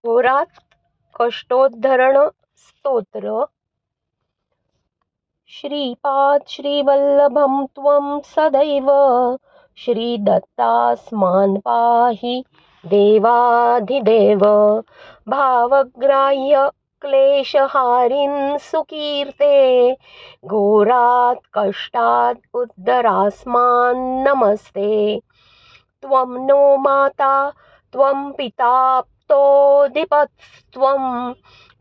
घोरात कष्टोद्धरण स्तोत्र. श्रीपाद श्रीवल्लभं त्वं सदैव श्रीदत्तास्मान् पाहि देवाधिदेव. भावग्राह्य क्लेशहारिन् सुकीर्ते घोरात् कष्टात् उद्धरास्मान् नमस्ते. त्वं नो माता त्वं पिता तोदिपत्स्त्वं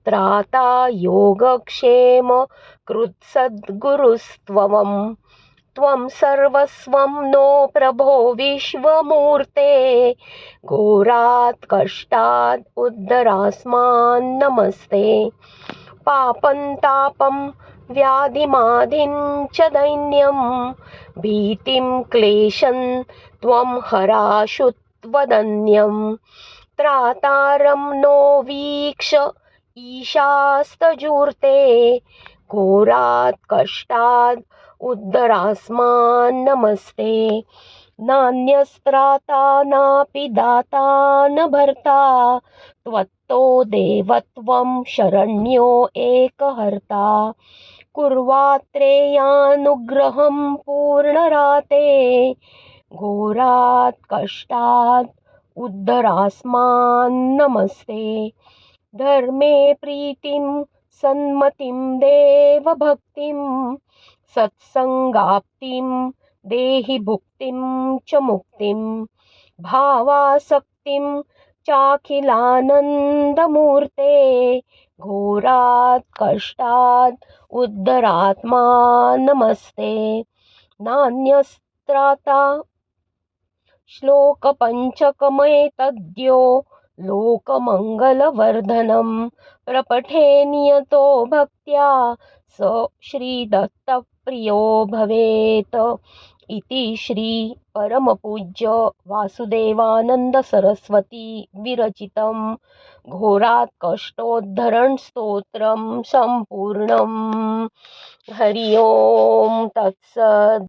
त्राता योगक्षेम कृत्सद्गुरुस्त्वं. त्वं सर्वस्वं नो प्रभो विश्वमूर्ते घोरात् कष्टात् उद्धरास्मान् नमस्ते. पापं तापं व्याधिमाधिं च दैन्यं भीतिं क्लेशं त्वं हराशुत्वदन्यं. त्रातारं नो वीक्ष ईशास्तजूर्ते घोरात् कष्टात् उद्धरास्मान् नमस्ते. नान्यस्त्राता नापि दाता न भर्ता त्वत्तो देवत्वं शरण्यो एकहर्ता. कुर्वात्रेयानुग्रहं पूर्णराते घोरात् कष्टात् उद्धरास्मान् नमस्ते. धर्मे प्रीतिं सन्मतिं देवभक्तिं सत्संगाप्तिं देहि भुक्तिं च मुक्तिं. भावासक्तिं चाखिलानन्दमूर्ते घोरात् कष्टात् उद्धरात्मा नमस्ते. नान्यस्त्राता श्लोकपञ्चकमेतद्यो लोकमङ्गलवर्धनं प्रपठे नियतो भक्त्या स श्रीदत्तप्रियो भवेत्. इति श्री परमपूज्य वासुदेवानंद सरस्वती विरचितं घोरात् कष्टोद्धरण स्तोत्रं संपूर्णम्. हरि ओम तत्सत्.